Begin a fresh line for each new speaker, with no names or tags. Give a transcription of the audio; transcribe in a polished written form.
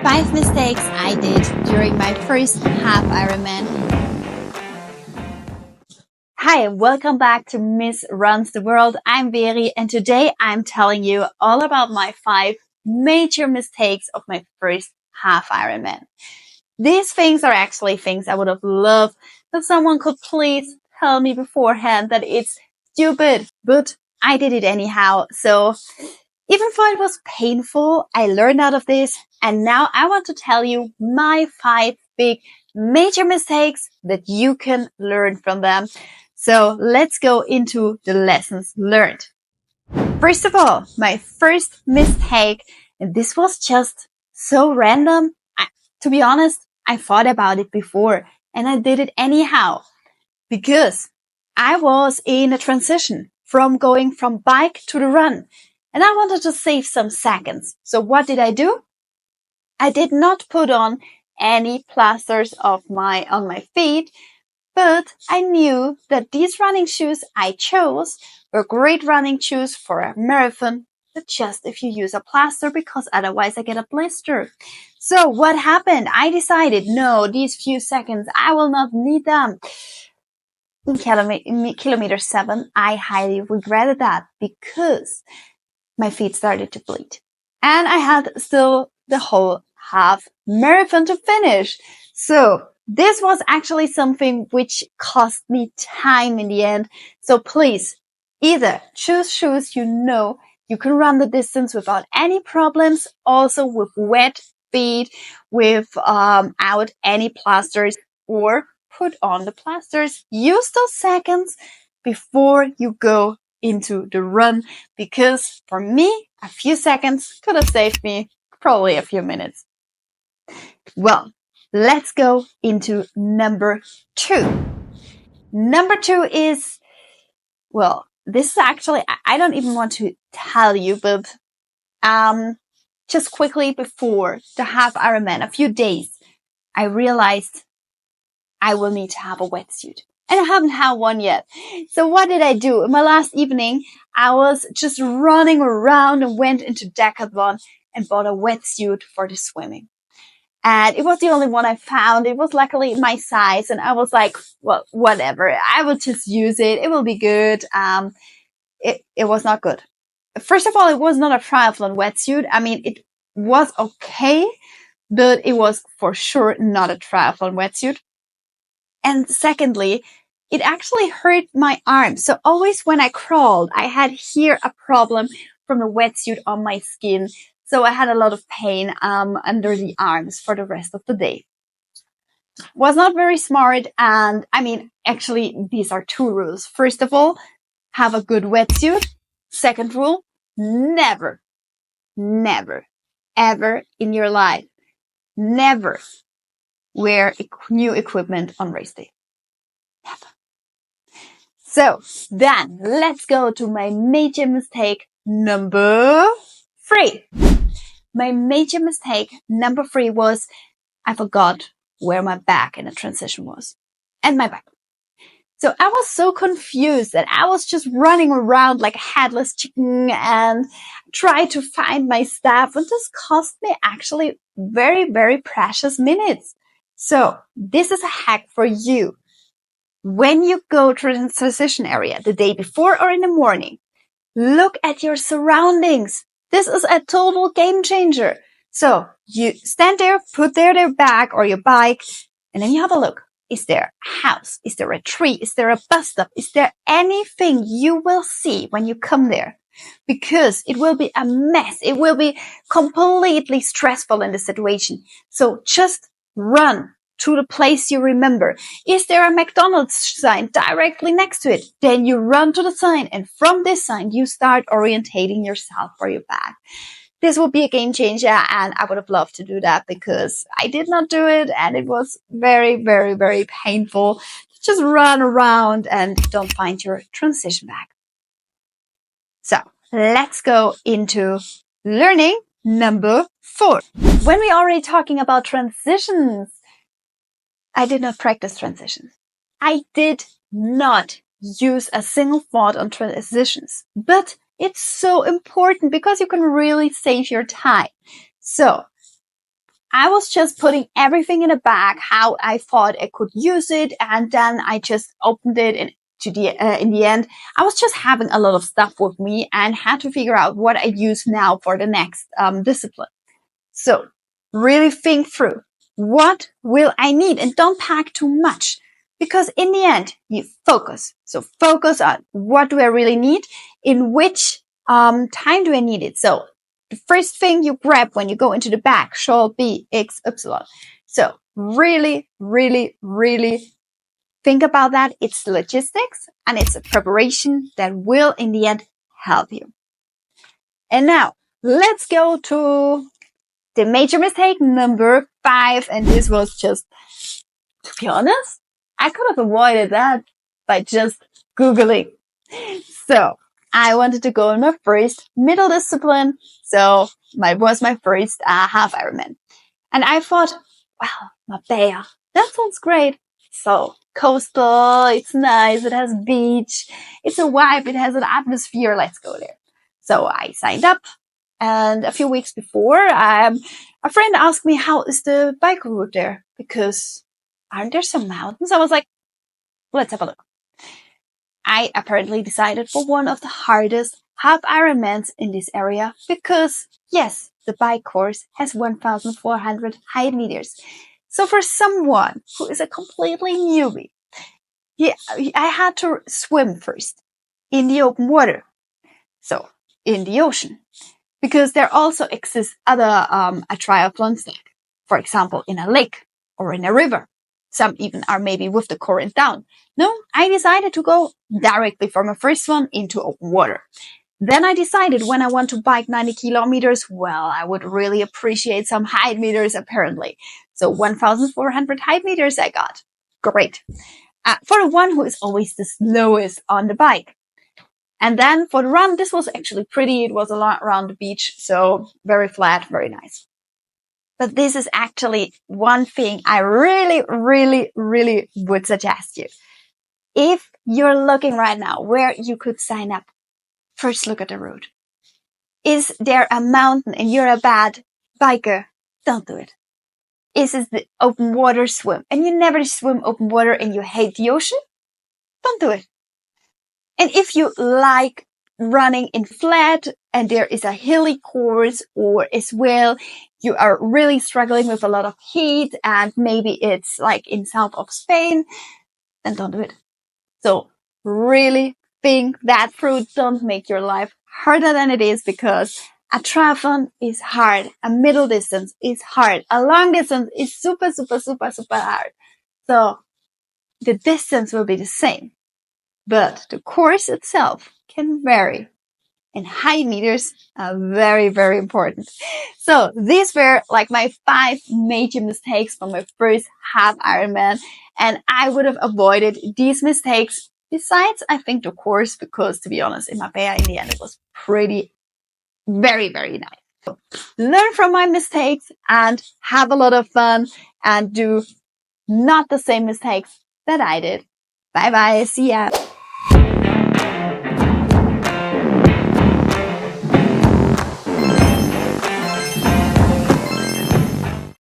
5 mistakes I did during my first half Ironman. Hi, welcome back to Miss Runs the World. I'm Veri, and today I'm telling you all about my 5 major mistakes of my first half Ironman. These things are actually things I would have loved that someone could please tell me beforehand that it's stupid, but I did it anyhow. So even though it was painful, I learned out of this, and now I want to tell you my 5 big major mistakes that you can learn from them. So let's go into the lessons learned. First of all, my first mistake, and this was just so random. To be honest, I thought about it before and I did it anyhow because I was in a transition from going from bike to the run. And I wanted to save some seconds. So what did I do? I did not put on any plasters on my feet, but I knew that these running shoes I chose were great running shoes for a marathon, but just if you use a plaster because otherwise I get a blister. So what happened? I decided, no, these few seconds, I will not need them. In kilometer 7, I highly regretted that because my feet started to bleed. And I had still the whole half marathon to finish. So this was actually something which cost me time in the end. So please, either choose shoes you know you can run the distance without any problems, also with wet feet, without any plasters, or put on the plasters. Use those seconds before you go into the run, because for me, a few seconds could have saved me probably a few minutes. Well, let's go into number 2. Number 2 is, well, this is actually, I don't even want to tell you, but just quickly before the half Ironman, a few days, I realized I will need to have a wetsuit. And I haven't had one yet. So what did I do? In my last evening, I was just running around and went into Decathlon and bought a wetsuit for the swimming. And it was the only one I found. It was luckily my size. And I was like, well, whatever. I will just use it. It will be good. It was not good. First of all, it was not a triathlon wetsuit. I mean, it was okay, but it was for sure not a triathlon wetsuit. And secondly, it actually hurt my arms. So always when I crawled, I had here a problem from the wetsuit on my skin. So I had a lot of pain under the arms for the rest of the day. Was not very smart. And I mean, actually, these are 2 rules. First of all, have a good wetsuit. Second rule, never, ever in your life, never wear new equipment on race day. Never. So then let's go to my major mistake number 3. My major mistake number 3 was I forgot where my bag in the transition was and my bag. So I was so confused that I was just running around like a headless chicken and tried to find my stuff. And this cost me actually very, very precious minutes. So this is a hack for you. When you go to the transition area the day before or in the morning, look at your surroundings. This is a total game changer. So you stand there, put there their bag or your bike, and then you have a look. Is there a house? Is there a tree? Is there a bus stop? Is there anything you will see when you come there? Because it will be a mess. It will be completely stressful in the situation. So just run to the place you remember. Is there a McDonald's sign directly next to it? Then you run to the sign, and from this sign, you start orientating yourself for your bag. This will be a game changer, and I would have loved to do that because I did not do it, and it was very, very, very painful. Just run around and don't find your transition bag. So let's go into learning number 4. When we're already talking about transitions, I did not practice transitions. I did not use a single thought on transitions, but it's so important because you can really save your time. So I was just putting everything in a bag, how I thought I could use it. And then I just opened it and in the end, I was just having a lot of stuff with me and had to figure out what I use now for the next discipline. So really think through, what will I need? And don't pack too much, because in the end, you focus. So focus on, what do I really need? In which time do I need it? So the first thing you grab when you go into the bag shall be XY. So really, really, really think about that. It's logistics and it's a preparation that will in the end help you. And now let's go to the major mistake number 5. And this was just, to be honest, I could have avoided that by just Googling. So I wanted to go in my first middle discipline. So was my first half Ironman. And I thought, well, Marbella, that sounds great. So coastal, it's nice, it has beach, it's a vibe, it has an atmosphere, let's go there. So I signed up, and a few weeks before, a friend asked me, how is the bike route there? Because aren't there some mountains? I was like, let's have a look. I apparently decided for one of the hardest half Ironmans in this area because, yes, the bike course has 1,400 height meters. So for someone who is a completely newbie, I had to swim first in the open water. So in the ocean, because there also exist other triathlons, like, for example, in a lake or in a river. Some even are maybe with the current down. No, I decided to go directly from a first one into open water. Then I decided when I want to bike 90 kilometers, well, I would really appreciate some height meters apparently. So 1,400 height meters I got. Great. For the one who is always the slowest on the bike. And then for the run, this was actually pretty. It was a lot around the beach, so very flat, very nice. But this is actually one thing I really, really, really would suggest you. If you're looking right now where you could sign up, first look at the route. Is there a mountain and you're a bad biker? Don't do it. Is it the open water swim and you never swim open water and you hate the ocean? Don't do it. And if you like running in flat and there is a hilly course, or as well, you are really struggling with a lot of heat and maybe it's like in south of Spain, then don't do it. So really think that through. Don't make your life harder than it is, because a triathlon is hard. A middle distance is hard. A long distance is super, super, super, super hard. So the distance will be the same, but the course itself can vary. And height meters are very, very important. So these were like my 5 major mistakes from my first half Ironman. And I would have avoided these mistakes. Besides, I think the course, because to be honest, in Marbella, in the end, it was pretty, very, very nice. So learn from my mistakes and have a lot of fun and do not the same mistakes that I did. Bye bye. See ya.